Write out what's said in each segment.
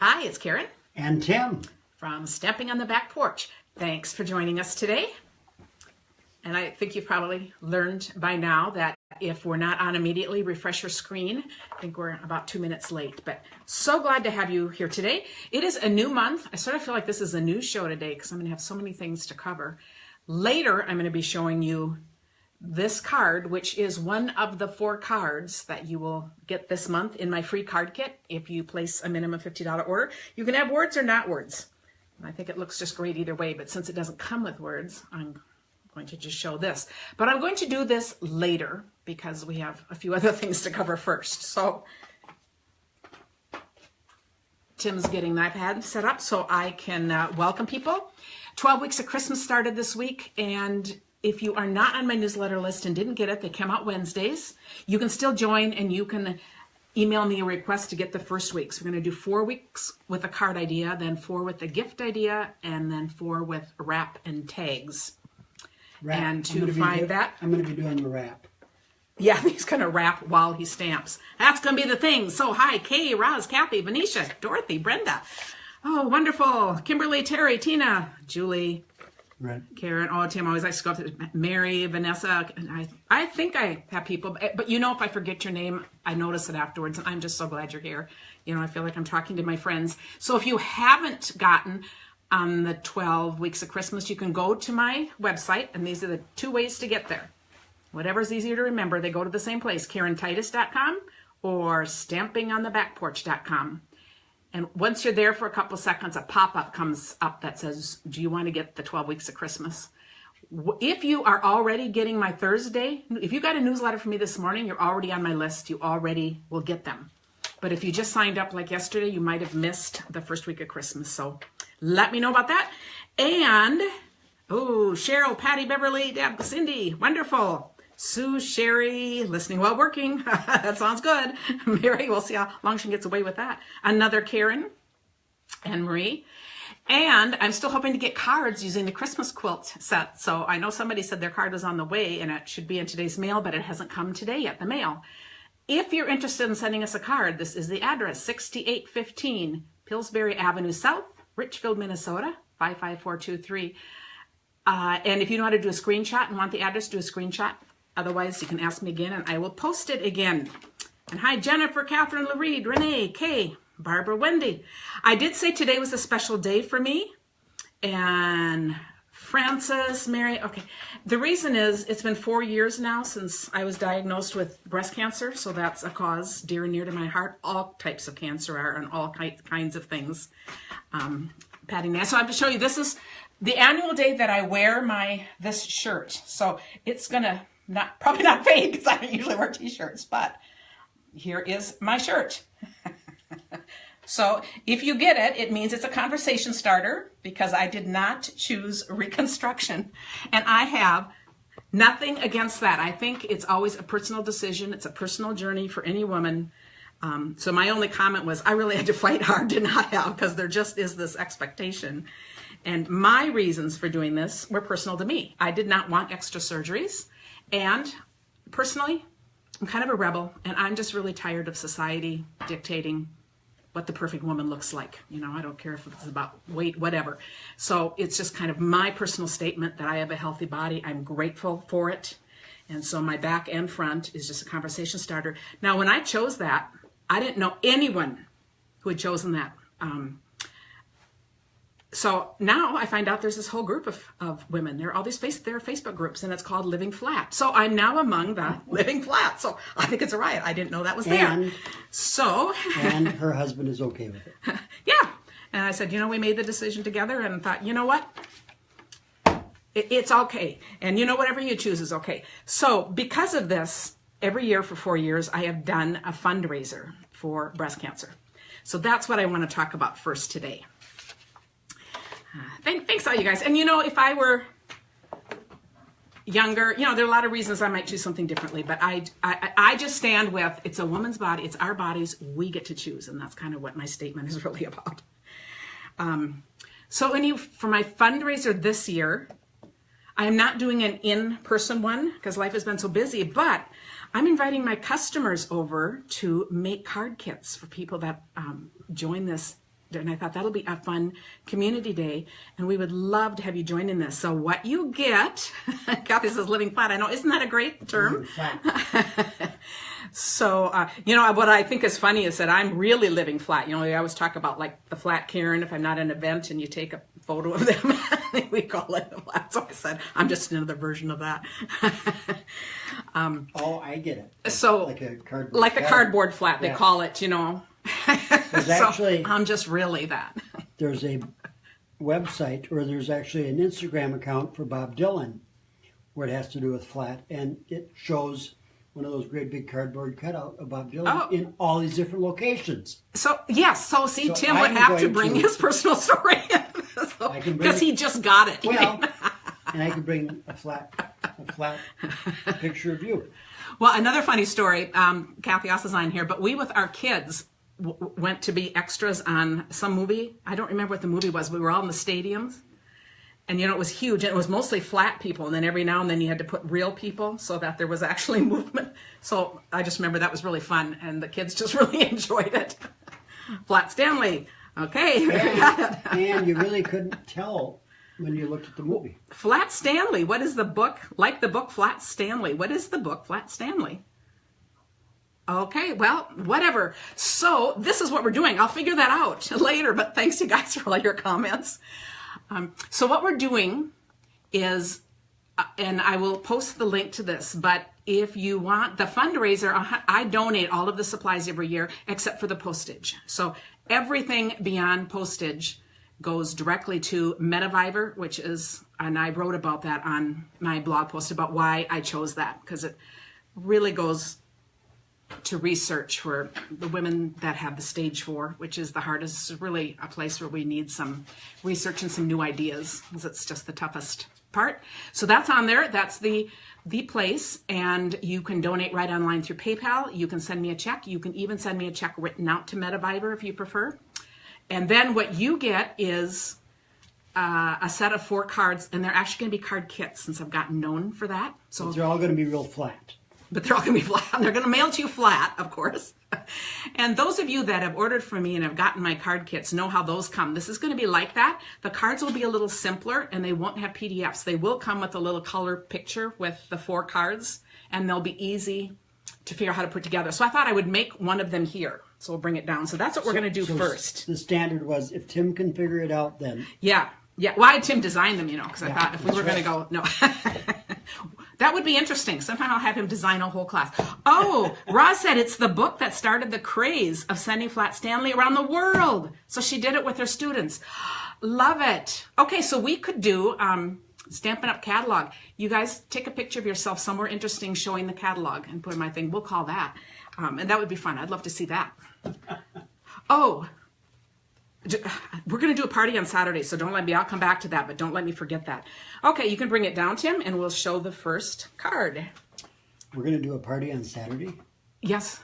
Hi, it's Karen. And Tim. From Stamping on the Back Porch. Thanks for joining us today. And I think you've probably learned by now that if we're not on immediately, refresh your screen. I think we're about 2 minutes late, but so glad to have you here today. It is a new month. I sort of feel like this is a news show today because I'm going to have so many things to cover. Later, I'm going to be showing you this card, which is one of the 4 cards that you will get this month in my free card kit. If you place a minimum $50 order, you can have words or not words. And I think it looks just great either way, but since it doesn't come with words, I'm going to just show this. But I'm going to do this later because we have a few other things to cover first. So Tim's getting the iPad set up so I can welcome people. 12 Weeks of Christmas started this week, and if you are not on my newsletter list and didn't get it, they come out Wednesdays. You can still join and you can email me a request to get the first week. So we're going to do 4 weeks with a card idea, then 4 with a gift idea, and then 4 with wrap and tags. Wrap. And to find that, I'm going to be doing the wrap. Yeah, he's going to wrap while he stamps. That's going to be the thing. So hi, Kay, Roz, Kathy, Venetia, Dorothy, Brenda. Oh, wonderful. Kimberly, Terry, Tina, Julie. Right. Karen, oh, Tim always likes to go up to Mary, Vanessa. I think I have people, but you know, if I forget your name, I notice it afterwards, and I'm just so glad you're here. You know, I feel like I'm talking to my friends. So if you haven't gotten on the 12 Weeks of Christmas, you can go to my website, and these are the 2 ways to get there. Whatever's easier to remember, they go to the same place, KarenTitus.com or StampingOnTheBackPorch.com. And once you're there for a couple seconds, a pop-up comes up that says, do you want to get the 12 Weeks of Christmas? If you are already getting my Thursday, if you got a newsletter from me this morning, you're already on my list. You already will get them. But if you just signed up like yesterday, you might have missed the first week of Christmas. So let me know about that. And, oh, Cheryl, Patty, Beverly, Deb, Cindy, wonderful. Sue, Sherry, listening while working. That sounds good. Mary, we'll see how long she gets away with that. Another Karen and Marie. And I'm still hoping to get cards using the Christmas quilt set. So I know somebody said their card was on the way and it should be in today's mail, but it hasn't come today yet, the mail. If you're interested in sending us a card, this is the address, 6815 Pillsbury Avenue South, Richfield, Minnesota, 55423. And if you know how to do a screenshot and want the address, do a screenshot. Otherwise, you can ask me again, and I will post it again. And hi, Jennifer, Catherine, Lareed, Renee, Kay, Barbara, Wendy. I did say today was a special day for me. And Frances, Mary, okay. The reason is it's been 4 years now since I was diagnosed with breast cancer, so that's a cause dear and near to my heart. All types of cancer are, and all kinds of things. Patty Nash. So I have to show you, this is the annual day that I wear this shirt. So it's going to probably not fade because I don't usually wear t-shirts, but here is my shirt. So if you get it, it means it's a conversation starter because I did not choose reconstruction, and I have nothing against that. I think it's always a personal decision. It's a personal journey for any woman. So my only comment was I really had to fight hard to not have, because there just is this expectation. And my reasons for doing this were personal to me. I did not want extra surgeries. And personally, I'm kind of a rebel, and I'm just really tired of society dictating what the perfect woman looks like. You know, I don't care if it's about weight, whatever. So it's just kind of my personal statement that I have a healthy body. I'm grateful for it. And so my back and front is just a conversation starter. Now, when I chose that, I didn't know anyone who had chosen that. So now I find out there's this whole group of women. There are all these Facebook groups, and it's called Living Flat. So I'm now among the Living Flat. So I think it's a riot. I didn't know that was there. And her husband is okay with it. Yeah. And I said, you know, we made the decision together and thought, you know what? It's okay. And you know, whatever you choose is okay. So because of this, every year for 4 years, I have done a fundraiser for breast cancer. So that's what I want to talk about first today. Thanks all you guys. And you know, if I were younger, you know, there are a lot of reasons I might choose something differently, but I just stand with, it's a woman's body, it's our bodies, we get to choose. And that's kind of what my statement is really about. So for my fundraiser this year, I am not doing an in-person one because life has been so busy, but I'm inviting my customers over to make card kits for people that join this And I thought that'll be a fun community day, and we would love to have you join in this. So what you get, Kathy says living flat. I know, isn't that a great term? So, what I think is funny is that I'm really living flat. We always talk about like the flat Karen, if I'm not at an event and you take a photo of them, we call it the flat. So I said, I'm just another version of that. I get it. So, like a cardboard like the cardboard flat, they call it, There's actually, I'm just really that. There's a website, or there's actually an Instagram account for Bob Dylan where it has to do with flat, and it shows one of those great big cardboard cutout of Bob Dylan in all these different locations. So, yes. So, Tim would have to bring his personal story in. Because he just got it. Well, and I could bring a flat picture of you. Well, another funny story, Kathy Ossa's on here, but we with our kids went to be extras on some movie. I don't remember what the movie was. We were all in the stadiums. And, it was huge. And it was mostly flat people. And then every now and then you had to put real people so that there was actually movement. So I just remember that was really fun. And the kids just really enjoyed it. Flat Stanley. Okay. And you really couldn't tell when you looked at the movie. Flat Stanley. What is the book? Like the book Flat Stanley. What is the book Flat Stanley? Okay, well, whatever. So this is what we're doing. I'll figure that out later. But thanks, you guys, for all your comments. So what we're doing is, and I will post the link to this, but if you want the fundraiser, I donate all of the supplies every year except for the postage. So everything beyond postage goes directly to MetaViber, which is, and I wrote about that on my blog post about why I chose that, because it really goes to research for the women that have the stage 4, which is the hardest. It's really a place where we need some research and some new ideas, because it's just the toughest part. So that's on there. That's the place, and you can donate right online through PayPal. You can send me a check. You can even send me a check written out to MetaViber if you prefer. And then what you get is a set of 4 cards, and they're actually going to be card kits, since I've gotten known for that. So they're all going to be real flat. But they're all going to be flat. They're going to mail to you flat, of course. And those of you that have ordered from me and have gotten my card kits know how those come. This is going to be like that. The cards will be a little simpler, and they won't have PDFs. They will come with a little color picture with the 4 cards, and they'll be easy to figure out how to put together. So I thought I would make one of them here. So we'll bring it down. So that's what we're going to do first. The standard was, if Tim can figure it out, then... Yeah. Well, I had Tim design them, because I thought if we were going to go... No. That would be interesting. Sometime I'll have him design a whole class. Oh, Roz said it's the book that started the craze of sending Flat Stanley around the world. So she did it with her students. Love it. Okay, so we could do Stampin' Up! Catalog. You guys take a picture of yourself somewhere interesting showing the catalog and put in my thing. We'll call that. And that would be fun. I'd love to see that. Oh, we're going to do a party on Saturday, so don't let me, I'll come back to that, but don't let me forget that. Okay, you can bring it down, Tim, and we'll show the first card. We're going to do a party on Saturday? Yes,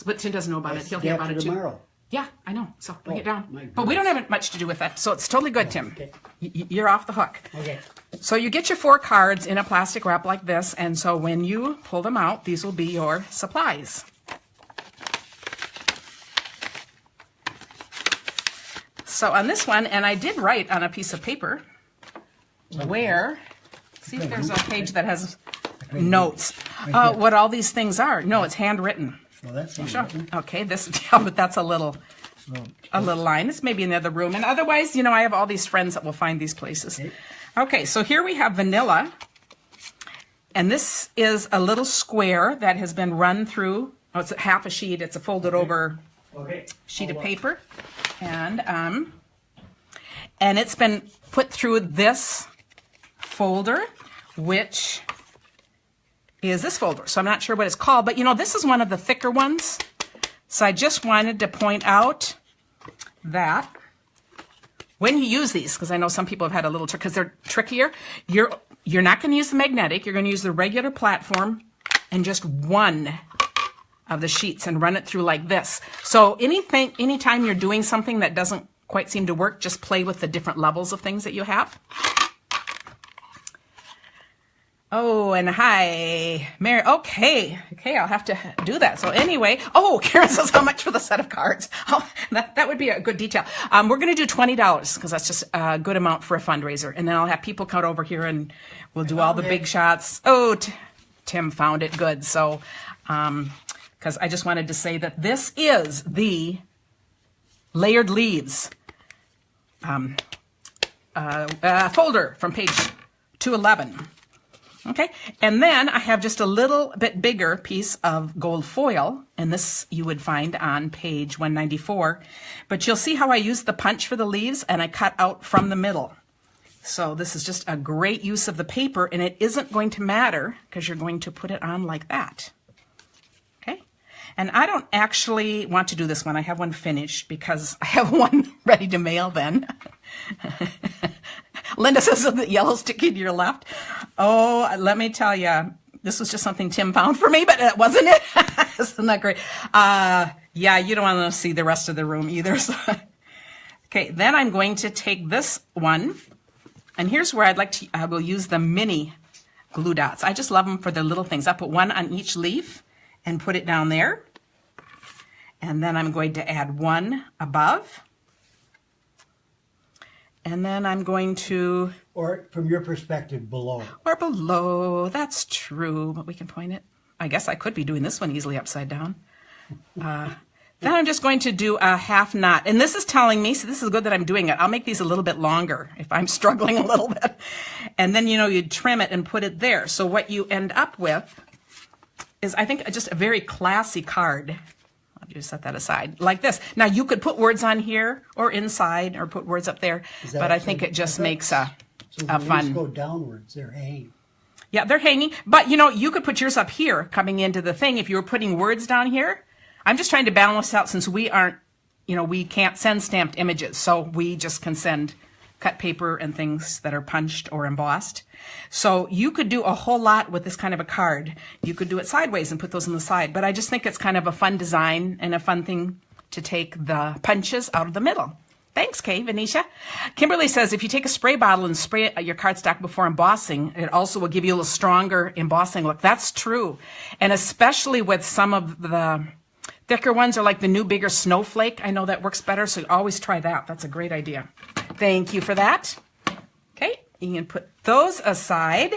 but Tim doesn't know about it. He'll hear about it too. Tomorrow. Yeah, I know, so bring it down. But we don't have much to do with that, so it's totally good, Tim. Okay. You're off the hook. Okay. So you get your 4 cards in a plastic wrap like this, and so when you pull them out, these will be your supplies. So on this one, and I did write on a piece of paper where, see if there's a page that has notes, what all these things are. No, it's handwritten. Well, that's handwritten. Okay, but that's a little line. It's maybe in the other room. And otherwise, I have all these friends that will find these places. Okay, so here we have vanilla. And this is a little square that has been run through. Oh, it's half a sheet. It's a folded over sheet of paper. And it's been put through this folder, which is this folder. So I'm not sure what it's called, but this is one of the thicker ones. So I just wanted to point out that when you use these, because I know some people have had a little trick, because they're trickier, you're not going to use the magnetic. You're going to use the regular platform and just one of the sheets and run it through like this. So anytime you're doing something that doesn't quite seem to work, just play with the different levels of things that you have. Oh, and hi, Mary. Okay, I'll have to do that. So anyway, Karen says how much for the set of cards? Oh, that would be a good detail. We're going to do $20 because that's just a good amount for a fundraiser. And then I'll have people come over here and we'll do all the big shots. Oh, Tim found it. Good. So, because I just wanted to say that this is the Layered Leaves folder from page 211. Okay, and then I have just a little bit bigger piece of gold foil, and this you would find on page 194. But you'll see how I use the punch for the leaves, and I cut out from the middle. So this is just a great use of the paper, and it isn't going to matter because you're going to put it on like that. Okay, and I don't actually want to do this one. I have one finished because I have one ready to mail then. Linda says the yellow sticky to your left. Oh, let me tell you, this was just something Tim found for me, but it wasn't it? Isn't that great? Yeah, you don't want to see the rest of the room either. So. Okay, then I'm going to take this one, and here's where I will use the mini glue dots. I just love them for the little things. I put one on each leaf and put it down there. And then I'm going to add one above. And then I'm going to... Or from your perspective, below. Or below. That's true, but we can point it. I guess I could be doing this one easily upside down. Then I'm just going to do a half knot. And this is telling me, so this is good that I'm doing it. I'll make these a little bit longer if I'm struggling a little bit. And then, you'd trim it and put it there. So what you end up with is, I think, just a very classy card. I'll just set that aside like this. Now you could put words on here or inside or put words up there, but I think it just makes a fun. Go downwards, they're hanging. Yeah, they're hanging, but you could put yours up here coming into the thing if you were putting words down here. I'm just trying to balance out since we aren't, we can't send stamped images, so we just can send cut paper and things that are punched or embossed. So you could do a whole lot with this kind of a card. You could do it sideways and put those on the side, but I just think it's kind of a fun design and a fun thing to take the punches out of the middle. Thanks, Kay, Venetia. Kimberly says, if you take a spray bottle and spray your cardstock before embossing, it also will give you a little stronger embossing look. That's true. And especially with some of the thicker ones are like the new bigger snowflake. I know that works better, so always try that. That's a great idea. Thank you for that. Okay, you can put those aside.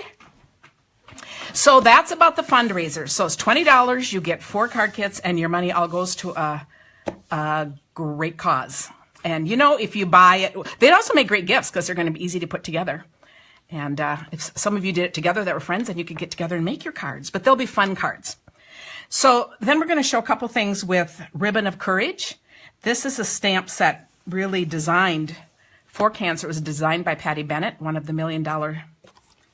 So that's about the fundraiser. So it's $20. You get 4 card kits, and your money all goes to a great cause. And if you buy it, they'd also make great gifts because they're going to be easy to put together. And if some of you did it together that were friends, then you could get together and make your cards. But they'll be fun cards. So then we're going to show a couple things with Ribbon of Courage. This is a stamp set really designed for cancer. It was designed by Patty Bennett, one of the $1 Million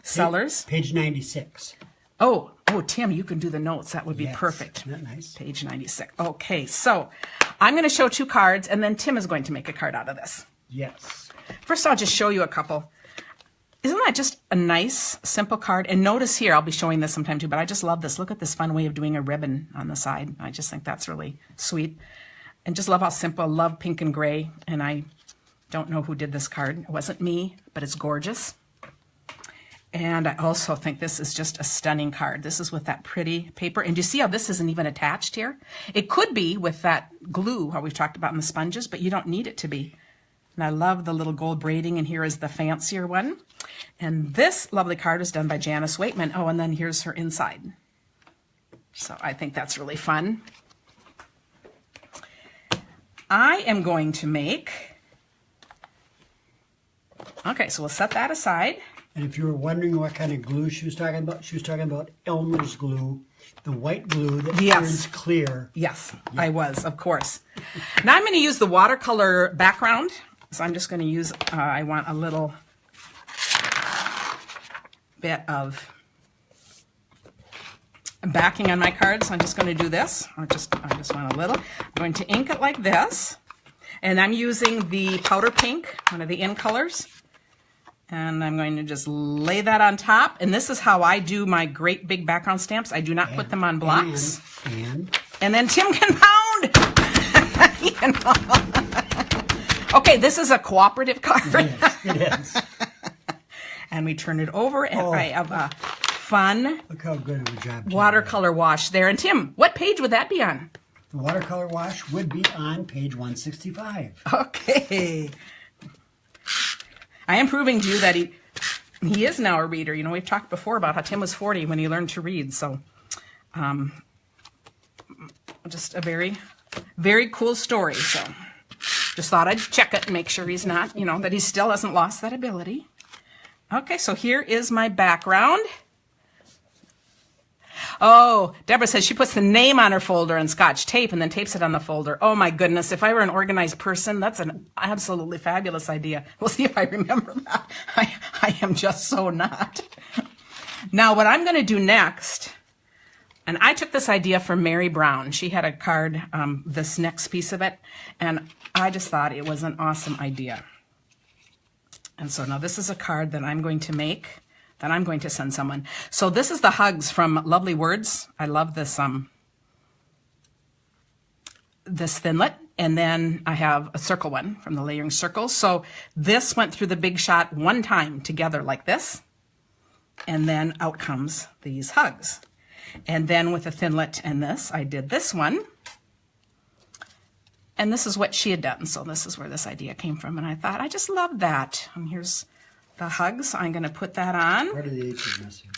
sellers. Page 96. Oh, Tim, you can do the notes. That would be perfect. Isn't that nice? Page 96. Okay, so I'm going to show 2 cards, and then Tim is going to make a card out of this. Yes. First, I'll just show you a couple. Isn't that just a nice, simple card? And notice here, I'll be showing this sometime too, but I just love this. Look at this fun way of doing a ribbon on the side. I just think that's really sweet. And just love how simple. Love pink and gray. And I don't know who did this card. It wasn't me, but it's gorgeous. And I also think this is just a stunning card. This is with that pretty paper. And do you see how this isn't even attached here? It could be with that glue, how we've talked about in the sponges, but you don't need it to be. And I love the little gold braiding, and here is the fancier one. And this lovely card is done by Janice Waitman. Oh, and then here's her inside. So I think that's really fun. I am going to make, okay, so we'll set that aside. And if you were wondering what kind of glue she was talking about Elmer's glue, the white glue that turns clear. Yes, I was, of course. Now I'm going to use the watercolor background. So I'm just going to use, I want a little bit of backing on my card. So I'm just going to do this. I just want a little. I'm going to ink it like this. And I'm using the powder pink, one of the in colors. And I'm going to just lay that on top. And this is how I do my great big background stamps. I do not put them on blocks. And then Tim can pound. Okay, this is a cooperative card. It is. And we turn it over, and I have a fun Look how good of a job Tim watercolor wash there. And Tim, what page would that be on? did. The watercolor wash would be on page 165. Okay. I am proving to you that he is now a reader. You know, we've talked before about how Tim was 40 when he learned to read. So just a very, very cool story. So just thought I'd check it and make sure he's not, you know, that he still hasn't lost that ability. Okay, so here is my background. Oh, Deborah says she puts the name on her folder and Scotch tape and then tapes it on the folder. Oh my goodness, if I were an organized person, that's an absolutely fabulous idea. We'll see if I remember that. I am just so not. Now what I'm going to do next, and I took this idea from Mary Brown. She had a card, this next piece of it, and I just thought it was an awesome idea. And so now this is a card that I'm going to make, that I'm going to send someone. So this is the hugs from Lovely Words. I love this this Thinlet. And then I have a circle one from the Layering Circles. So this went through the Big Shot one time together like this. And then out comes these hugs. And then with the Thinlet and this, I did this one. And this is what she had done. So this is where this idea came from. And I thought, I just love that. And here's the hugs. I'm going to put that on. Part of the H is missing.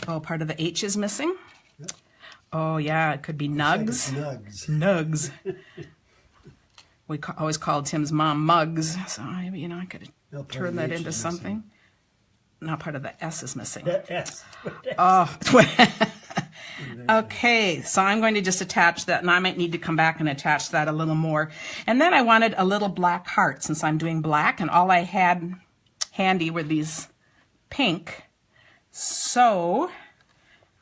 Oh, part of the H is missing? Yep. Oh, yeah, it could be nugs. Nugs. Nugs. We always called Tim's mom Mugs. So, you know, I could turn that into something. Now part of the S is missing. The S. Oh. Okay, so I'm going to just attach that, and I might need to come back and attach that a little more. And then I wanted a little black heart, since I'm doing black, and all I had handy were these pink. So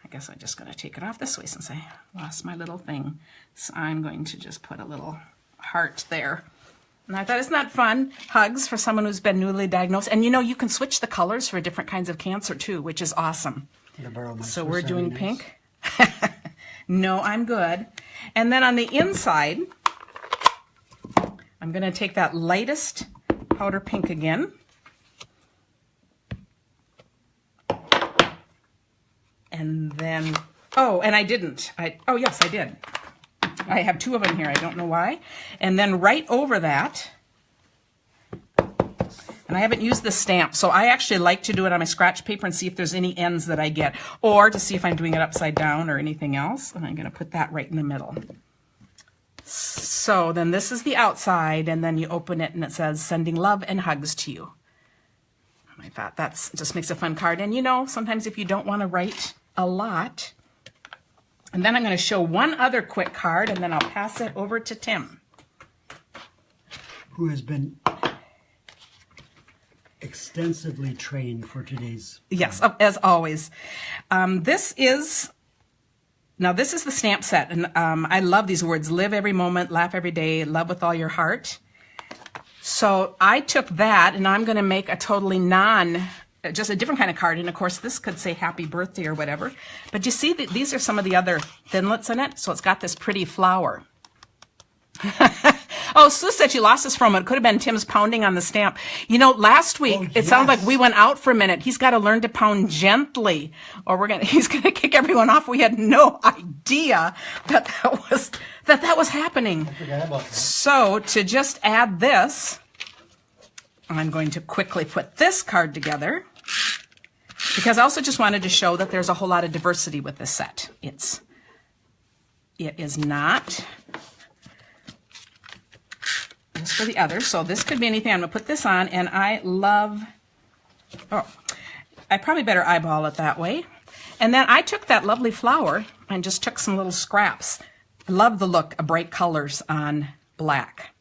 I guess I'm just going to take it off this way since I lost my little thing. So I'm going to just put a little heart there. And I thought, isn't that fun? Hugs for someone who's been newly diagnosed. And you know, you can switch the colors for different kinds of cancer too, which is awesome. So we're doing pink. No, I'm good. And then on the inside, I'm going to take that lightest powder pink again. And then, oh, and I didn't. Oh, yes, I did. I have two of them here. I don't know why. And then right over that, and I haven't used the stamp, so I actually like to do it on my scratch paper and see if there's any ends that I get, or to see if I'm doing it upside down or anything else. And I'm going to put that right in the middle. So then this is the outside, and then you open it and it says, sending love and hugs to you. And I thought that just makes a fun card. And you know, sometimes if you don't want to write a lot, and then I'm going to show one other quick card, and then I'll pass it over to Tim, who has been extensively trained for today's. Yes, as always. This is the stamp set, and I love these words: live every moment, laugh every day, love with all your heart. So I took that, and I'm going to make a totally just a different kind of card. And of course, this could say happy birthday or whatever. But you see that these are some of the other Thinlets in it. So it's got this pretty flower. Oh, Sue said she lost this from it. It could have been Tim's pounding on the stamp. You know, last week, it sounded like we went out for a minute. He's got to learn to pound gently, or he's going to kick everyone off. We had no idea that was happening. I forgot about that. So to just add this, I'm going to quickly put this card together, because I also just wanted to show that there's a whole lot of diversity with this set. It is not just for the other. So this could be anything. I'm going to put this on, and I love, I probably better eyeball it that way. And then I took that lovely flower and just took some little scraps. I love the look of bright colors on black.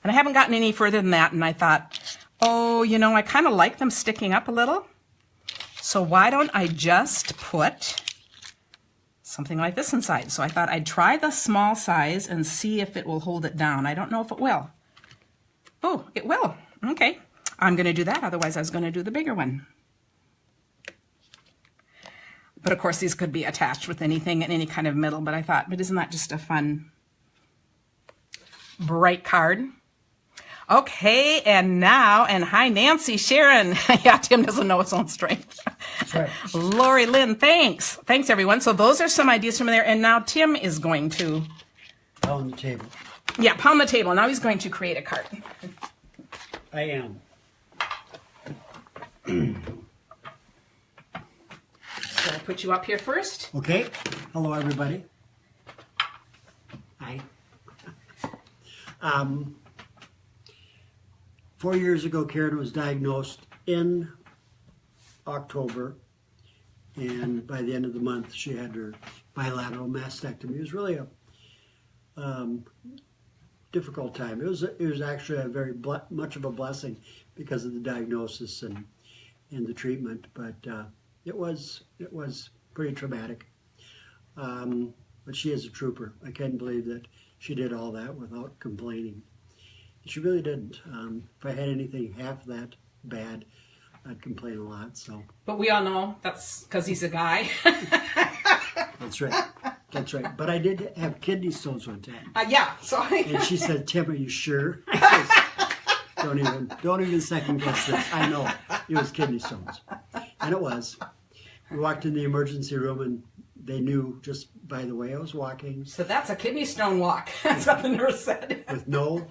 And I haven't gotten any further than that, and I thought, oh, you know, I kind of like them sticking up a little. So why don't I just put something like this inside? So I thought I'd try the small size and see if it will hold it down. I don't know if it will. Oh, it will. Okay. I'm going to do that. Otherwise, I was going to do the bigger one. But of course, these could be attached with anything in any kind of middle. But I thought, but isn't that just a fun, bright card? Okay, and now, and hi, Nancy, Sharon. Yeah, Tim doesn't know his own strength. That's right. Lori Lynn, thanks. Thanks, everyone. So those are some ideas from there. And now Tim is going to... Pound the table. Yeah, pound the table. Now he's going to create a card. I am. So I'll put you up here first. Okay. Hello, everybody. Hi. 4 years ago, Karen was diagnosed in October, and by the end of the month, she had her bilateral mastectomy. It was really a difficult time. It was actually a very much of a blessing because of the diagnosis and the treatment, but it was pretty traumatic. But she is a trooper. I can't believe that she did all that without complaining. She really didn't. If I had anything half that bad, I'd complain a lot. So. But we all know that's because he's a guy. That's right. That's right. But I did have kidney stones one time. Yeah. So. And she said, "Tim, are you sure?" Don't even second guess this. I know it was kidney stones, and it was. We walked in the emergency room, and they knew just by the way I was walking. So that's a kidney stone walk. That's what the nurse said. With no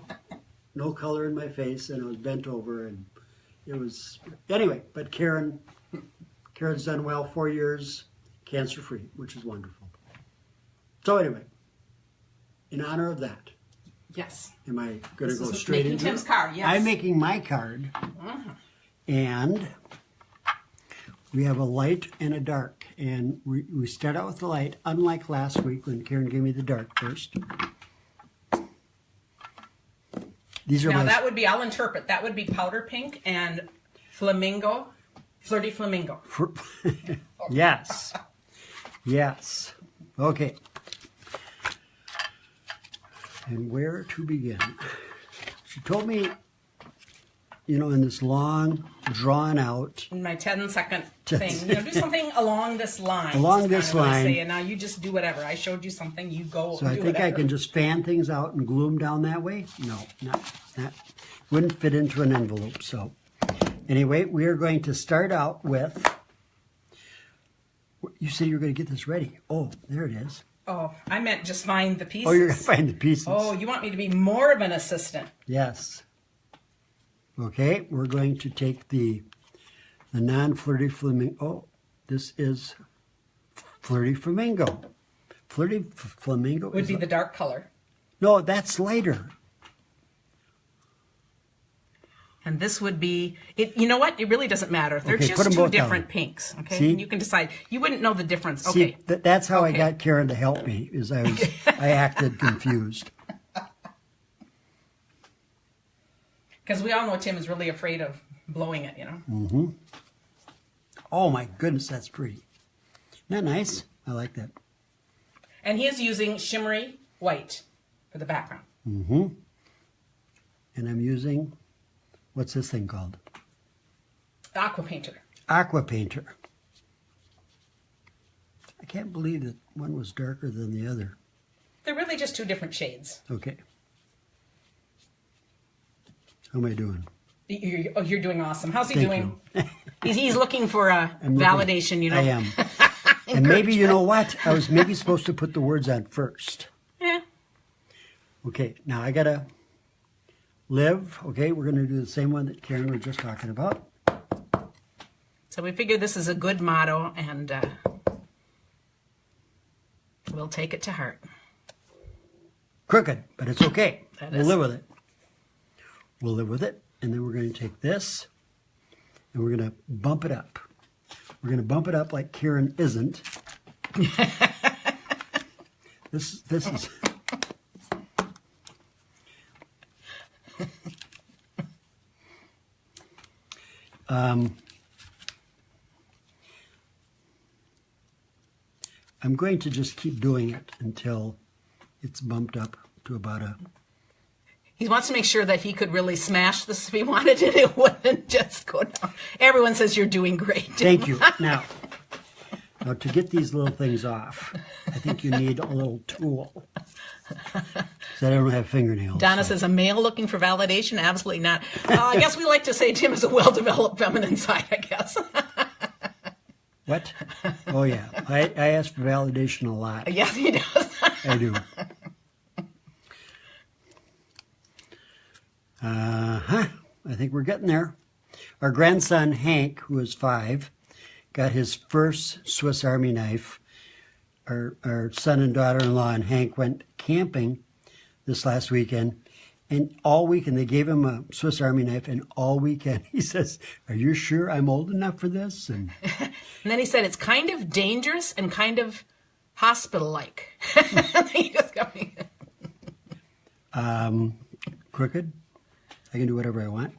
color in my face, and I was bent over, and it was anyway. But Karen's done well. 4 years, cancer free, which is wonderful. So anyway, in honor of that. Yes. Am I going to go straight into Tim's card? Yes. I'm making my card, and we have a light and a dark, and we start out with the light. Unlike last week when Karen gave me the dark first. These are now that would be, I'll interpret, that would be powder pink and flamingo, flirty flamingo. Yes. Yes. Okay. And where to begin? She told me, in this long, drawn out... In my 10-second thing, do something along this line. Along this line. Say, and now you just do whatever. I showed you something, you go So I think whatever. I can just fan things out and glue them down that way? No, not. Wouldn't fit into an envelope. So anyway, we are going to start out with... You said you were going to get this ready. Oh, there it is. Oh, I meant just find the pieces. Oh, you're going to find the pieces. Oh, you want me to be more of an assistant. Yes. Okay, we're going to take the non-flirty flamingo. Oh, this is flirty flamingo. Flirty flamingo would be the dark color. No, that's lighter. And this would be, you know what? It really doesn't matter. They're Okay, just two different pinks. Okay, See? and you can decide. You wouldn't know the difference. See, Okay, that's how I got Karen to help me. Is I acted confused. because we all know Tim is really afraid of blowing it. Mm-hmm. Oh my goodness, that's pretty. Isn't that nice? I like that. And he is using shimmery white for the background. Mm-hmm. And I'm using, what's this thing called? Aqua Painter. Aqua Painter. I can't believe that one was darker than the other. They're really just two different shades. Okay. How am I doing? You're doing awesome. How's he Thank doing? you. He's looking for a validation, I am. And maybe, you know what? I was maybe supposed to put the words on first. Yeah. Okay, now I got to live. Okay, we're going to do the same one that Karen was just talking about. So we figure this is a good motto, and we'll take it to heart. Crooked, but it's okay. We'll is. live with it. We'll live with it. And then we're going to take this, and we're going to bump it up. We're going to bump it up like Karen isn't. This is... I'm going to just keep doing it until it's bumped up to about a... He wants to make sure that he could really smash this if he wanted it. It wouldn't just go down. Everyone says you're doing great. Thank you. Now, to get these little things off, I think you need a little tool. So I don't have fingernails. Donna says, a male looking for validation? Absolutely not. I guess we like to say Tim is a well-developed feminine side, I guess. What? Oh, yeah. I ask for validation a lot. Yes, he does. I do. I think we're getting there. Our grandson, Hank, who is 5, got his first Swiss Army knife. Our son and daughter-in-law and Hank went camping this last weekend. And all weekend, they gave him a Swiss Army knife, and all weekend he says, "Are you sure I'm old enough for this?" And then he said, "It's kind of dangerous and kind of hospital-like." He just got me. Crooked? I can do whatever I want.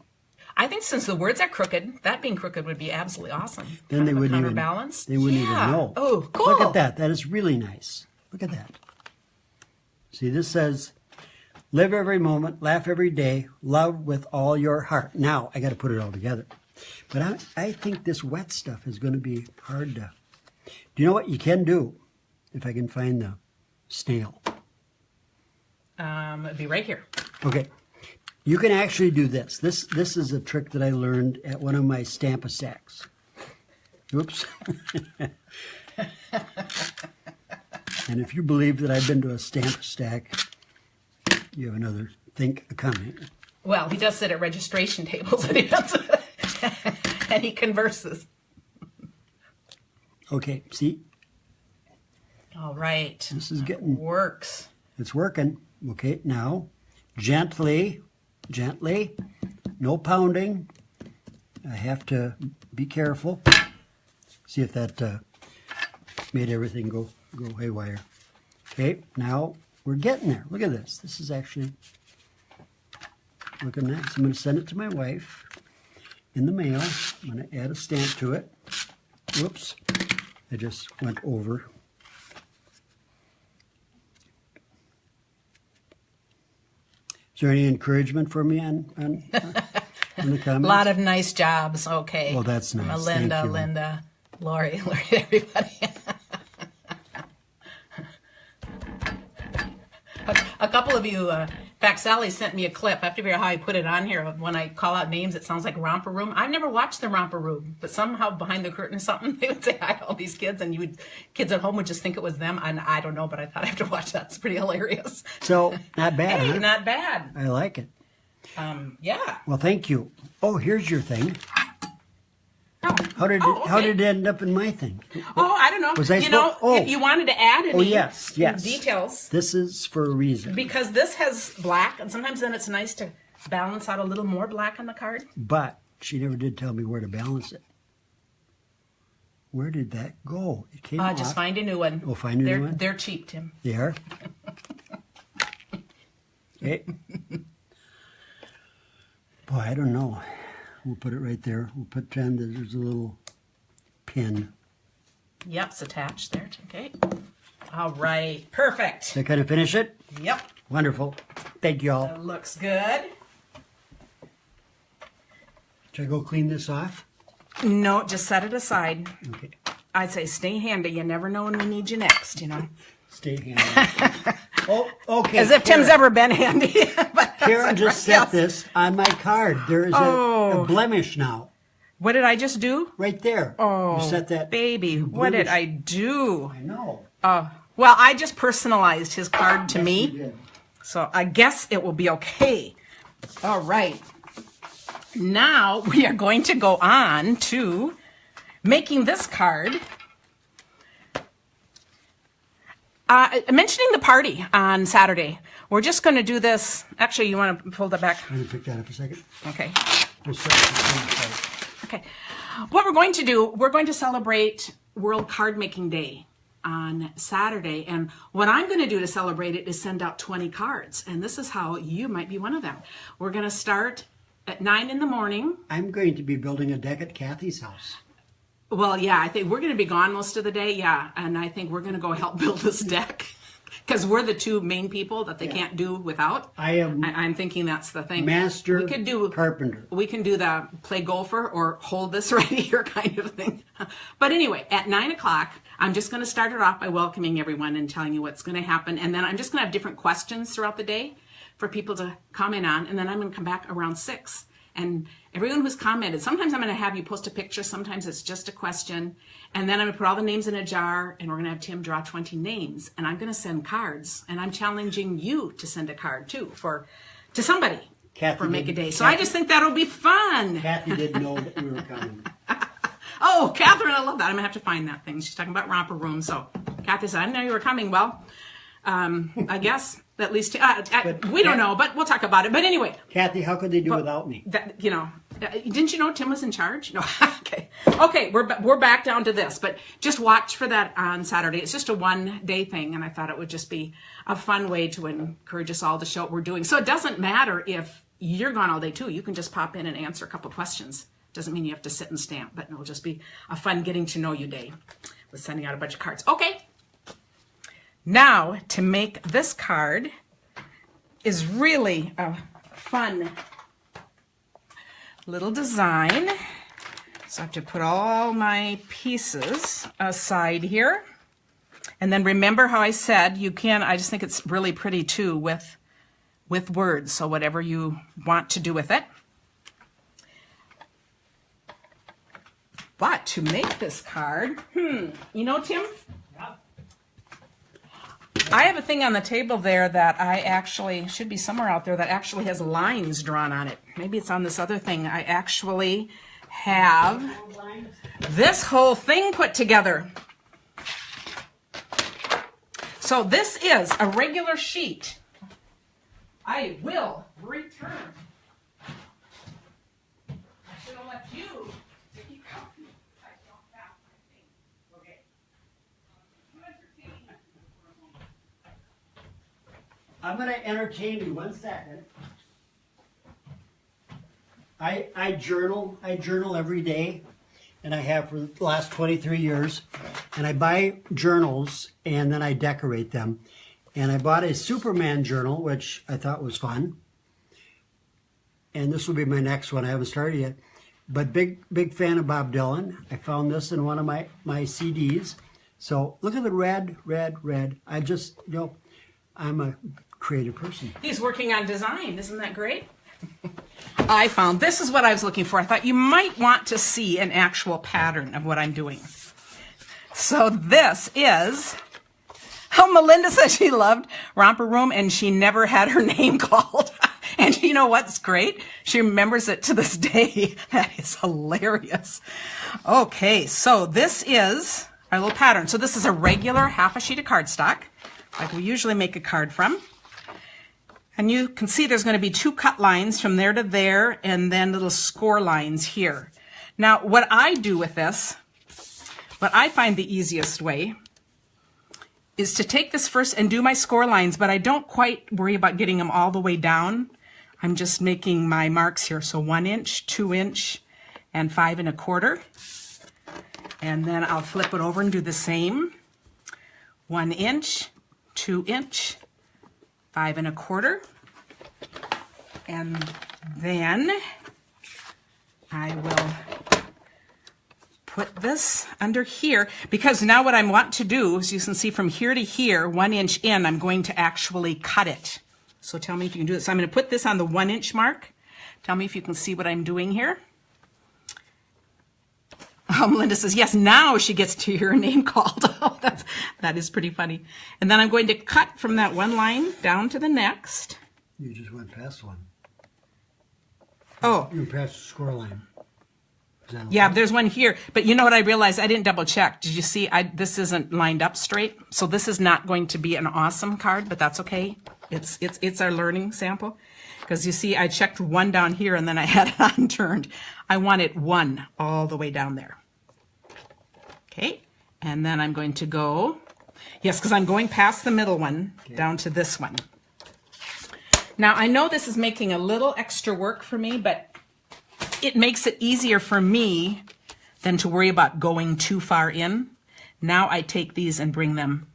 I think since the words are crooked, that being crooked would be absolutely awesome. Then they wouldn't counterbalance. They wouldn't even know. Oh, cool. Look at that. That is really nice. Look at that. See, this says, "Live every moment, laugh every day, love with all your heart." Now, I got to put it all together. But I think this wet stuff is going to be hard to... Do you know what you can do? If I can find the snail. It'd be right here. Okay. You can actually do this. This is a trick that I learned at one of my Stamp-A-Stacks. Oops. And if you believe that I've been to a Stamp-A-Stack, you have another think coming. Well, he does sit at registration tables and and he converses. Okay, see? All right. This is getting... Works. It's working. Okay, now, gently, no pounding. I have to be careful. See if that made everything go haywire. Okay, now we're getting there. Look at this. This is actually looking nice. I'm going to send it to my wife in the mail. I'm going to add a stamp to it. Whoops. I just went over. Is there any encouragement for me on in the comments? A lot of nice jobs. Okay. Well, that's nice. Linda, Lori, everybody. A couple of you, in fact, Sally sent me a clip. I have to figure out how I put it on here. When I call out names, it sounds like Romper Room. I've never watched the Romper Room, but somehow behind the curtain or something, they would say hi to all these kids, and kids at home would just think it was them. And I don't know, but I thought I have to watch that. It's pretty hilarious. So, not bad, Hey, huh? not bad. I like it. Yeah. Well, thank you. Oh, here's your thing. Oh. How did it end up in my thing? Oh, I don't know. Was I if you wanted to add any yes. details. This is for a reason. Because this has black, and sometimes then it's nice to balance out a little more black on the card. But she never did tell me where to balance it. Where did that go? It came off. Just find a new one. Oh, find a new one? They're cheap, Tim. They are? Okay. Boy, I don't know. We'll put it right there. We'll pretend that there's a little pin. Yep, it's attached there. Okay. All right. Perfect. Did I kind of finish it? Yep. Wonderful. Thank you all. That looks good. Should I go clean this off? No, just set it aside. Okay. I'd say stay handy. You never know when we need you next, Stay handy. Oh, okay. As if Tim's ever been handy. But Karen just set this on my card. There is a blemish now. What did I just do? Right there. Oh, you set that baby. What did I do? I know. Well, I just personalized his card to Yes, me. you did. So I guess it will be okay. All right. Now we are going to go on to making this card. Mentioning the party on Saturday. We're just going to do this. Actually, you want to pull that back? I'm going to pick that up a second. Okay. We'll start with the same side. Okay. What we're going to do, we're going to celebrate World Card Making Day on Saturday. And what I'm going to do to celebrate it is send out 20 cards. And this is how you might be one of them. We're going to start at 9 in the morning. I'm going to be building a deck at Kathy's house. Well, yeah, I think we're going to be gone most of the day. Yeah. And I think we're going to go help build this deck. Because we're the two main people that they can't do without. I'm thinking that's the thing. Master we could do, carpenter. We can do the play gopher or hold this right here kind of thing. But anyway, at 9 o'clock, I'm just going to start it off by welcoming everyone and telling you what's going to happen. And then I'm just going to have different questions throughout the day for people to comment on. And then I'm going to come back around 6. And everyone who's commented, sometimes I'm going to have you post a picture, sometimes it's just a question, and then I'm going to put all the names in a jar, and we're going to have Tim draw 20 names, and I'm going to send cards, and I'm challenging you to send a card too to somebody for Make a Day. So I just think that'll be fun. Kathy didn't know that we were coming. Oh, Catherine, I love that. I'm going to have to find that thing. She's talking about romper room. So Kathy said, I didn't know you were coming. Well, I guess at least, we don't know, but we'll talk about it. But anyway. Kathy, how could they do without me? Didn't you know Tim was in charge? No. Okay, we're back down to this, but just watch for that on Saturday. It's just a one-day thing, and I thought it would just be a fun way to encourage us all to show what we're doing. So it doesn't matter if you're gone all day too. You can just pop in and answer a couple questions. Doesn't mean you have to sit and stamp, but it'll just be a fun getting to know you day with sending out a bunch of cards. Okay. Now, to make this card is really a fun little design. So I have to put all my pieces aside here. And then remember how I said you can, I just think it's really pretty too with words. So whatever you want to do with it. But to make this card, you know, Tim? I have a thing on the table there that I actually, should be somewhere out there, that actually has lines drawn on it. Maybe it's on this other thing. I actually have this whole thing put together. So this is a regular sheet. I will return. I should have left you to keep counting. I don't have my thing. Okay. I'm going to entertain you 1 second. I journal every day, and I have for the last 23 years. And I buy journals, and then I decorate them. And I bought a Superman journal, which I thought was fun. And this will be my next one. I haven't started yet. But big fan of Bob Dylan. I found this in one of my CDs. So look at the red. I just, I'm a creative person. He's working on design. Isn't that great? I found this is what I was looking for. I thought you might want to see an actual pattern of what I'm doing. So this is, Melinda said she loved Romper Room and she never had her name called. And you know what's great? She remembers it to this day. That is hilarious. Okay, so this is our little pattern. So this is a regular half a sheet of cardstock, like we usually make a card from. And you can see there's going to be 2 cut lines from there to there and then little score lines here. Now, what I do with this, what I find the easiest way is to take this first and do my score lines, but I don't quite worry about getting them all the way down. I'm just making my marks here. So 1 inch, 2 inch, and 5 1/4. And then I'll flip it over and do the same. 1 inch, 2 inch, 5 1/4. And then I will put this under here, because now what I want to do is, you can see from here to here, 1 inch in, I'm going to actually cut it. So tell me if you can do this. So I'm going to put this on the 1 inch mark. Tell me if you can see what I'm doing here. Melinda says, yes, now she gets to hear her name called. Oh, that is pretty funny. And then I'm going to cut from that one line down to the next. You just went past one. Oh. You passed the score line. Yeah, there's one here. But you know what I realized? I didn't double check. Did you see? This isn't lined up straight. So this is not going to be an awesome card, but that's okay. It's our learning sample. Because you see, I checked one down here and then I had it unturned. I wanted one all the way down there. Okay, and then I'm going to go, yes, because I'm going past the middle one down to this one. Now, I know this is making a little extra work for me, but it makes it easier for me than to worry about going too far in. Now I take these and bring them,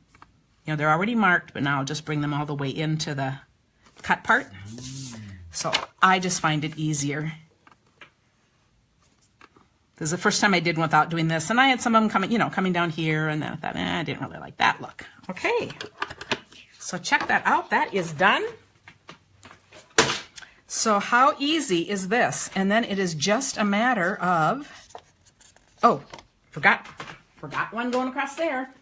they're already marked, but now I'll just bring them all the way into the cut part. So I just find it easier. This is the first time I did one without doing this, and I had some of them coming down here, and then I thought, I didn't really like that look. Okay, so check that out. That is done. So how easy is this? And then it is just a matter of, oh, forgot one going across there.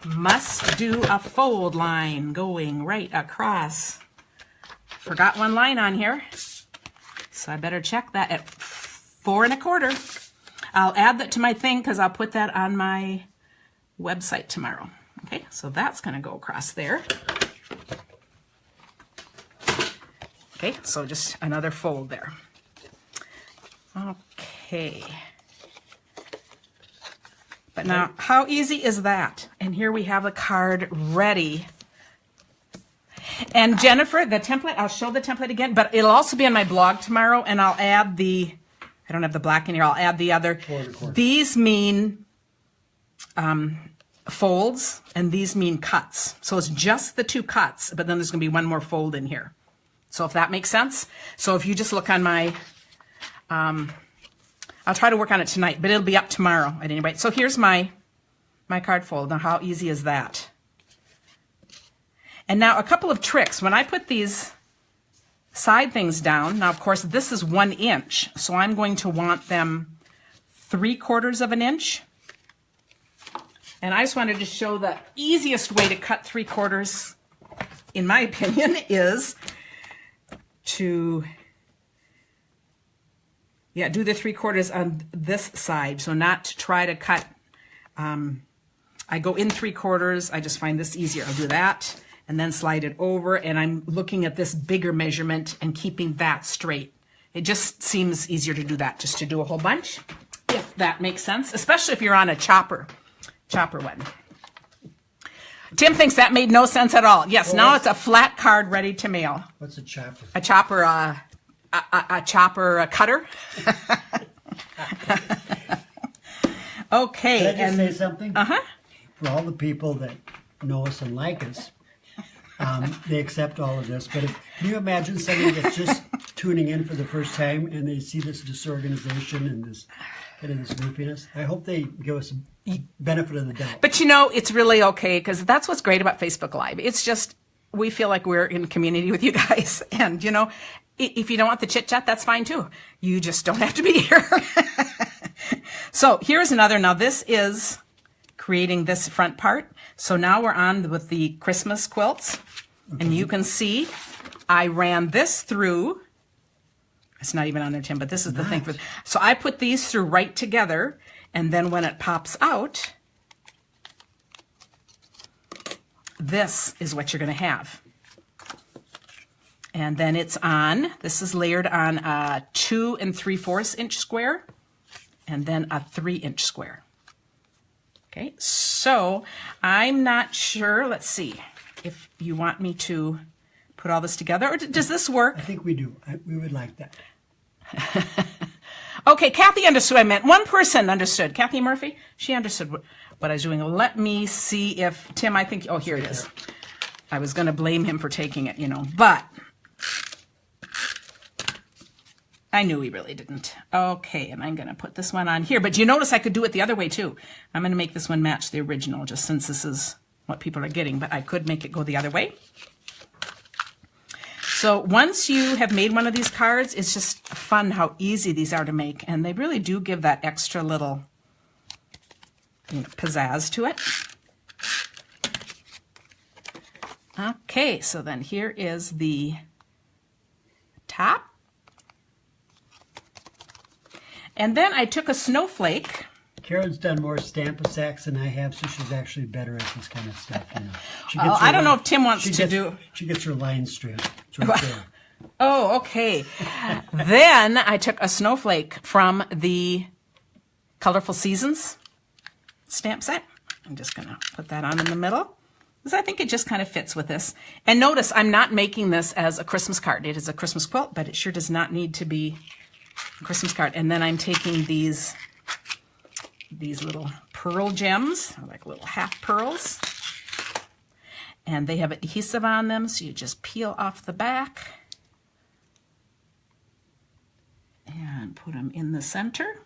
Must do a fold line going right across. Forgot one line on here. So I better check that at 4 1/4. I'll add that to my thing because I'll put that on my website tomorrow. Okay, so that's going to go across there. Okay, so just another fold there. Okay. But now, how easy is that? And here we have the card ready. And Jennifer, the template, I'll show the template again, but it'll also be on my blog tomorrow, and I'll add the, I don't have the black in here, I'll add the other. These mean folds, and these mean cuts. So it's just the 2 cuts, but then there's going to be one more fold in here. So if that makes sense. So if you just look on my, I'll try to work on it tonight, but it'll be up tomorrow at any rate. So here's my card fold. Now how easy is that? And now a couple of tricks. When I put these side things down, now of course this is 1 inch, so I'm going to want them 3/4 of an inch. And I just wanted to show the easiest way to cut 3/4, in my opinion, is to do the 3/4 on this side. So not to try to cut, I go in 3/4, I just find this easier. I'll do that and then slide it over, and I'm looking at this bigger measurement and keeping that straight. It just seems easier to do that, just to do a whole bunch, if that makes sense, especially if you're on a chopper one. Tim thinks that made no sense at all. Yes, now it's a flat card ready to mail. What's a chopper? A chopper, a chopper, a cutter. Okay. Can I just say something? Uh-huh. For all the people that know us and like us, they accept all of this. But can you imagine somebody that's just tuning in for the first time and they see this disorganization and this kind of this goofiness? I hope they give us a benefit of the doubt. But you know, it's really okay, because that's what's great about Facebook Live. It's just, we feel like we're in community with you guys. And, you know, if you don't want the chit chat, that's fine too. You just don't have to be here. So here's another. Now this is creating this front part. So now we're on with the Christmas quilts. Okay. And you can see I ran this through. It's not even on there, Tim, but this is the thing. So I put these through right together. And then when it pops out, this is what you're going to have. And then it's on, this is layered on a 2 3/4 inch square, and then a 3 inch square. Okay, so I'm not sure, let's see, if you want me to put all this together, or does this work? I think we do. We would like that. Okay, Kathy understood what I meant. One person understood. Kathy Murphy, she understood what I was doing. Let me see if, Tim, I think, oh, here it is. I was going to blame him for taking it, you know, but I knew he really didn't. Okay, and I'm going to put this one on here. But you notice I could do it the other way, too. I'm going to make this one match the original, just since this is what people are getting. But I could make it go the other way. So once you have made one of these cards, it's just fun how easy these are to make. And they really do give that extra little, you know, pizzazz to it. Okay, so then here is the top. And then I took a snowflake. Karen's done more Stamp-A-Sacks than I have, so she's actually better at this kind of stuff. You know. I don't know if Tim wants to do... She gets her lines straight. It's right there. Oh, okay. Then I took a snowflake from the Colorful Seasons stamp set. I'm just going to put that on in the middle, because I think it just kind of fits with this. And notice I'm not making this as a Christmas card. It is a Christmas quilt, but it sure does not need to be a Christmas card. And then I'm taking these little pearl gems, like little half pearls. And they have adhesive on them, so you just peel off the back and put them in the center.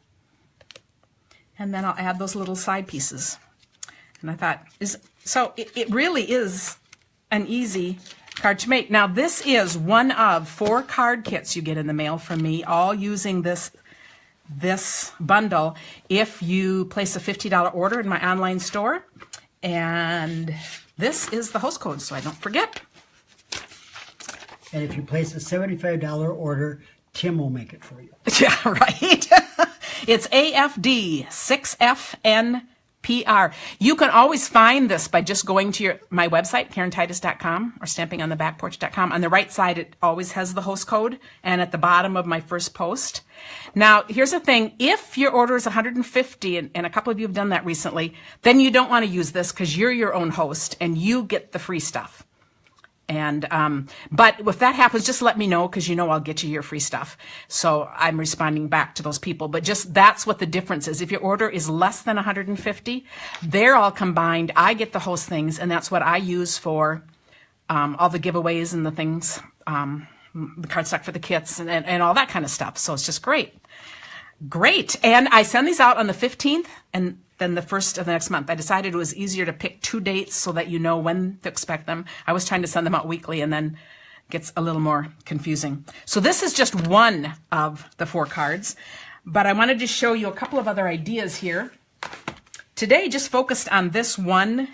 And then I'll add those little side pieces. And I thought, so it really is an easy card to make. Now, this is one of 4 card kits you get in the mail from me, all using this bundle if you place a $50 order in my online store. And this is the host code, so I don't forget. And if you place a $75 order, Tim will make it for you. Yeah, right. It's AFD 6FNPR. You can always find this by just going to my website, KarenTitus.com, or stampingonthebackporch.com. On the right side, it always has the host code, and at the bottom of my first post. Now, here's the thing. If your order is 150, and a couple of you have done that recently, then you don't want to use this because you're your own host, and you get the free stuff. And but if that happens, just let me know, because I'll get you your free stuff. So I'm responding back to those people. But just that's what the difference is. If your order is less than 150, they're all combined. I get the host things, and that's what I use for all the giveaways and the things, the cardstock for the kits and all that kind of stuff. So it's just great. Great. And I send these out on the 15th and then the 1st of the next month. I decided it was easier to pick 2 dates so that you know when to expect them. I was trying to send them out weekly, and then it gets a little more confusing. So this is just one of the 4 cards, but I wanted to show you a couple of other ideas here. Today, just focused on this one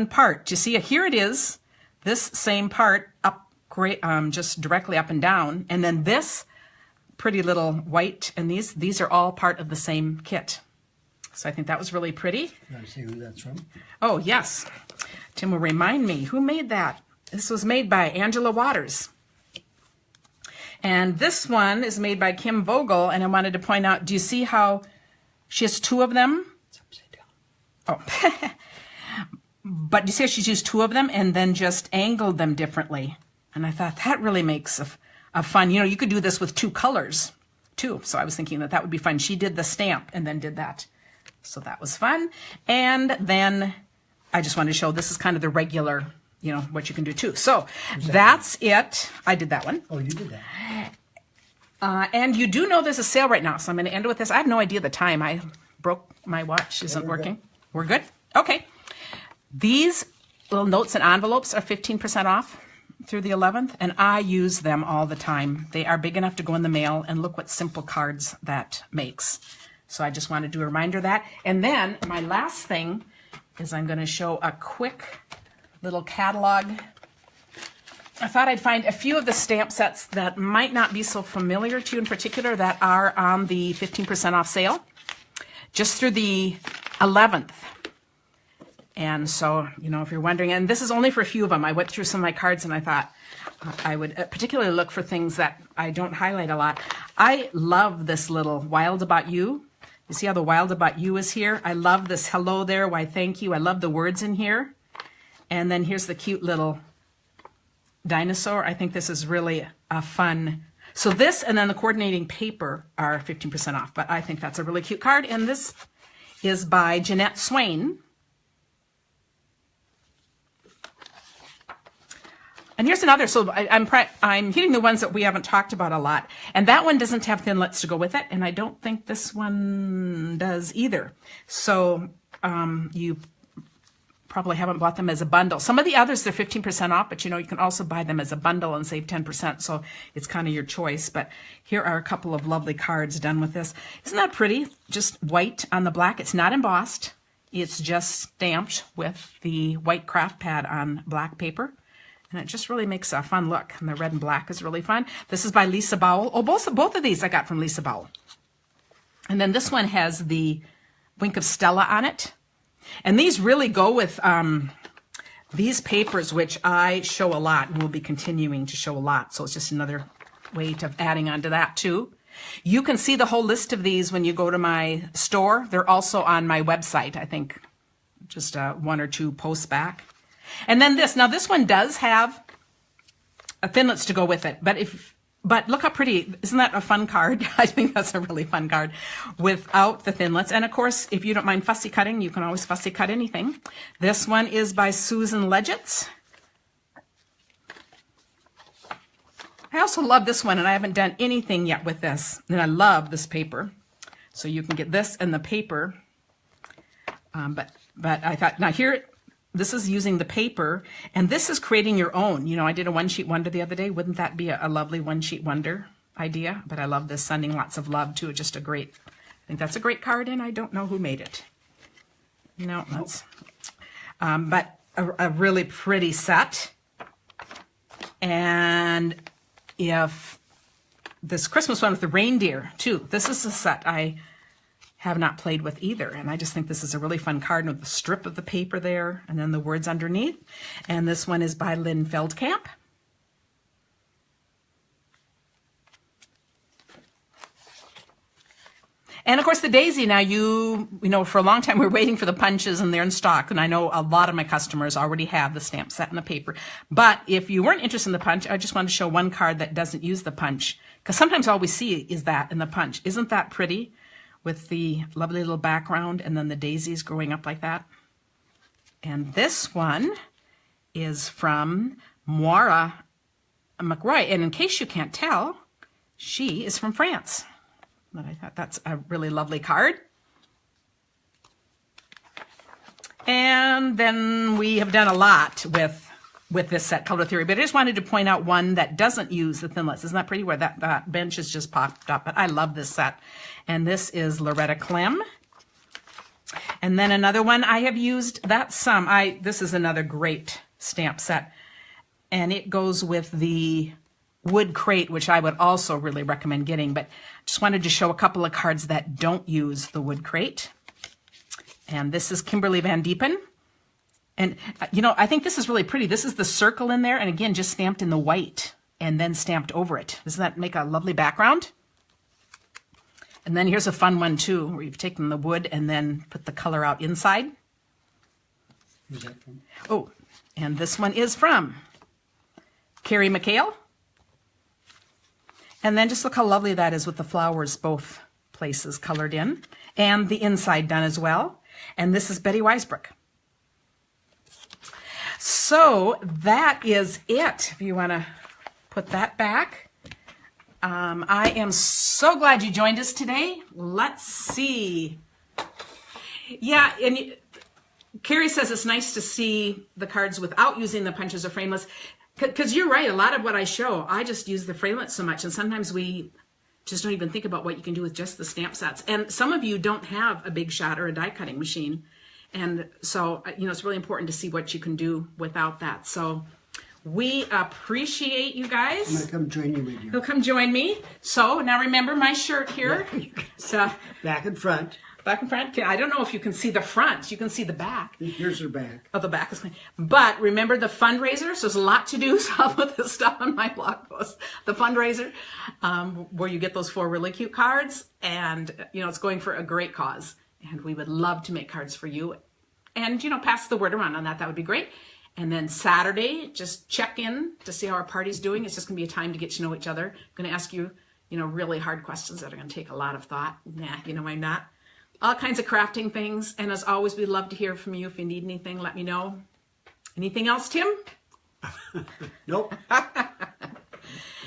part. You see, here it is, this same part up, just directly up and down, and then this pretty little white, and these are all part of the same kit. So I think that was really pretty. You want to see who that's from? Oh, yes. Tim will remind me. Who made that? This was made by Angela Waters. And this one is made by Kim Vogel. And I wanted to point out, do you see how she has 2 of them? It's upside down. Oh. But you see how she's used 2 of them and then just angled them differently. And I thought that really makes a fun, you could do this with 2 colors too. So I was thinking that would be fun. She did the stamp and then did that. So that was fun. And then I just wanted to show this is kind of the regular, what you can do too. So that's it. I did that one. Oh, you did that. And you do know there's a sale right now. So I'm going to end with this. I have no idea the time. I broke my watch. Isn't working. Good. We're good? Okay. These little notes and envelopes are 15% off through the 11th. And I use them all the time. They are big enough to go in the mail. And look what simple cards that makes. So I just wanted to do a reminder of that. And then my last thing is I'm going to show a quick little catalog. I thought I'd find a few of the stamp sets that might not be so familiar to you in particular that are on the 15% off sale just through the 11th. And so, if you're wondering, and this is only for a few of them. I went through some of my cards and I thought I would particularly look for things that I don't highlight a lot. I love this little Wild About You. You see how the Wild About You is here? I love this hello there, why thank you. I love the words in here. And then here's the cute little dinosaur. I think this is really a fun. So this and then the coordinating paper are 15% off, but I think that's a really cute card. And this is by Jeanette Swain. And here's another. So I'm hitting the ones that we haven't talked about a lot. And that one doesn't have thinlets to go with it. And I don't think this one does either. So you probably haven't bought them as a bundle. Some of the others, they're 15% off, but you can also buy them as a bundle and save 10%. So it's kind of your choice. But here are a couple of lovely cards done with this. Isn't that pretty? Just white on the black. It's not embossed. It's just stamped with the white craft pad on black paper. And it just really makes a fun look. And the red and black is really fun. This is by Lisa Bowell. Oh, both of these I got from Lisa Bowell. And then this one has the Wink of Stella on it. And these really go with these papers, which I show a lot and will be continuing to show a lot. So it's just another way of adding on to that too. You can see the whole list of these when you go to my store. They're also on my website, I think just 1 or 2 posts back. And then this. Now this one does have a thinlets to go with it, but look how pretty. Isn't that a fun card? I think that's a really fun card without the thinlets. And of course, if you don't mind fussy cutting, you can always fussy cut anything. This one is by Susan Legitz. I also love this one, and I haven't done anything yet with this. And I love this paper. So you can get this and the paper. But I thought, now here, this is using the paper, and this is creating your own. You know, I did a one-sheet wonder the other day. Wouldn't that be a lovely one-sheet wonder idea? But I love this, sending lots of love to it. Just a great, I think that's a great card, and I don't know who made it. No, that's, but a really pretty set. And if this Christmas one with the reindeer too, this is a set I have not played with either, and I just think this is a really fun card with the strip of the paper there and then the words underneath. And this one is by Lynn Feldkamp. And of course the daisy, now you know, for a long time we were waiting for the punches and they're in stock, and I know a lot of my customers already have the stamp set and the paper. But if you weren't interested in the punch, I just wanted to show one card that doesn't use the punch, because sometimes all we see is that in the punch. Isn't that pretty? With the lovely little background and then the daisies growing up like that. And this one is from Moira McRoy. And in case you can't tell, she is from France. But I thought that's a really lovely card. And then we have done a lot with this set, Color Theory, but I just wanted to point out one that doesn't use the thinlits. Isn't that pretty, where that bench has just popped up? But I love this set. And this is Loretta Clem. And then another one I have used that some. This is another great stamp set. And it goes with the wood crate, which I would also really recommend getting. But just wanted to show a couple of cards that don't use the wood crate. And this is Kimberly Van Diepen. And, you know, I think this is really pretty. This is the circle in there, and again, just stamped in the white and then stamped over it. Doesn't that make a lovely background? And then here's a fun one, too, where you've taken the wood and then put the color out inside. Who's that from? Oh, and this one is from Carrie McHale. And then just look how lovely that is with the flowers both places colored in, and the inside done as well. And this is Betty Weisbrook. So that is it. If you want to put that back. I am so glad you joined us today. Let's see. Yeah, and Carrie says it's nice to see the cards without using the punches or frameless. Because you're right, a lot of what I show, I just use the framelits so much. And sometimes we just don't even think about what you can do with just the stamp sets. And some of you don't have a big shot or a die cutting machine. And so, you know, it's really important to see what you can do without that. So we appreciate you guys. I'm going to come join you with you. He'll come join me. So now remember my shirt here. Yeah. So Back and front. back and front. I don't know if you can see the front. You can see the back. Here's her back. Oh, the back is clean. But remember the fundraiser. So there's a lot to do. So I'll put this stuff on my blog post. The fundraiser, where you get those 4 really cute cards. And, you know, it's going for a great cause. And we would love to make cards for you. And, you know, pass the word around on that. That would be great. And then Saturday, just check in to see how our party's doing. It's just going to be a time to get to know each other. I'm going to ask you, you know, really hard questions that are going to take a lot of thought. Nah, you know, I'm not. All kinds of crafting things. And as always, we'd love to hear from you. If you need anything, let me know. Anything else, Tim? Nope.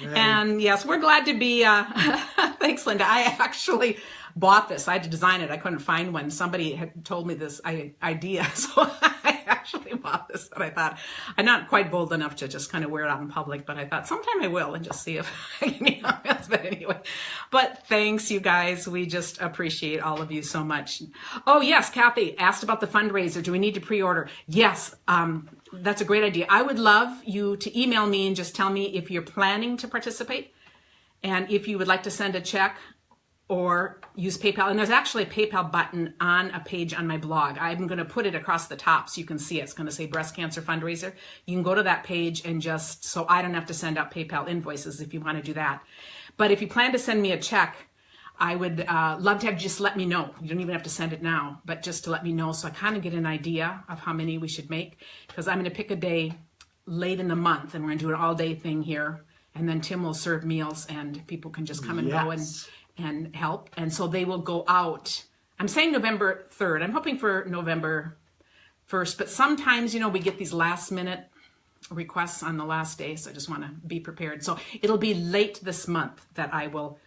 And yes, we're glad to be, thanks, Linda. I actually bought this. I had to design it. I couldn't find one. Somebody had told me this idea. So I actually bought this. And I thought, I'm not quite bold enough to just kind of wear it out in public, but I thought sometime I will and just see if I can get comments. But anyway, but thanks, you guys. We just appreciate all of you so much. Oh, yes, Kathy asked about the fundraiser. Do we need to pre-order? Yes. That's a great idea. I would love you to email me and just tell me if you're planning to participate and if you would like to send a check or use PayPal. And there's actually a PayPal button on a page on my blog. I'm going to put it across the top so you can see it. It's going to say Breast Cancer Fundraiser. You can go to that page and just, so I don't have to send out PayPal invoices if you want to do that. But if you plan to send me a check, I would love to have you just let me know. You don't even have to send it now, but just to let me know so I kind of get an idea of how many we should make, because I'm going to pick a day late in the month and we're going to do an all-day thing here, and then Tim will serve meals and people can just come and go and help. And so they will go out. I'm saying November 3rd. I'm hoping for November 1st, but sometimes, you know, we get these last-minute requests on the last day, so I just want to be prepared. So it'll be late this month that I will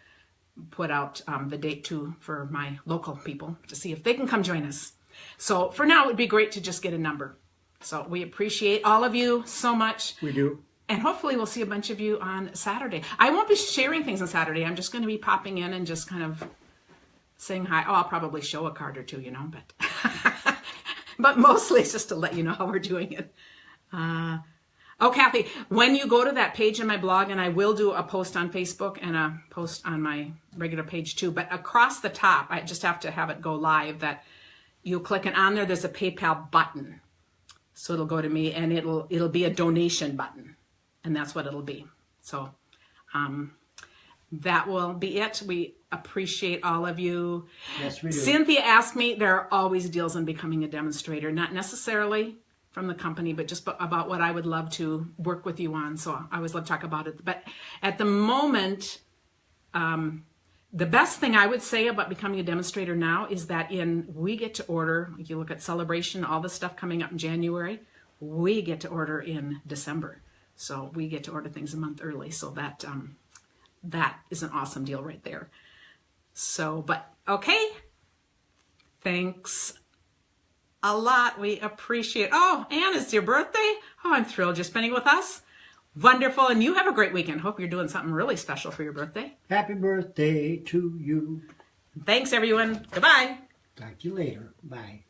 put out the date too for my local people to see if they can come join us. So for now, it would be great to just get a number. So we appreciate all of you so much. We do. And hopefully we'll see a bunch of you on Saturday. I won't be sharing things on Saturday. I'm just going to be popping in and just kind of saying hi. Oh, I'll probably show a card or two, you know, but but mostly it's just to let you know how we're doing it. Oh, Kathy, when you go to that page in my blog, and I will do a post on Facebook and a post on my regular page too, but across the top, I just have to have it go live, that you click, and on there's a PayPal button. So it'll go to me, and it'll be a donation button, and that's what it'll be. So that will be it. We appreciate all of you. Yes, we do. Cynthia asked me, there are always deals on becoming a demonstrator, not necessarily from the company, but just about what I would love to work with you on. So I always love to talk about it. But at the moment, the best thing I would say about becoming a demonstrator now is that we get to order, like you look at Celebration, all the stuff coming up in January, we get to order in December. So we get to order things a month early. So that is an awesome deal right there. So, but okay. Thanks a lot. We appreciate. Oh, Anne, it's your birthday. Oh, I'm thrilled you're spending it with us. Wonderful. And you have a great weekend. Hope you're doing something really special for your birthday. Happy birthday to you. Thanks, everyone. Goodbye. Talk to you later. Bye.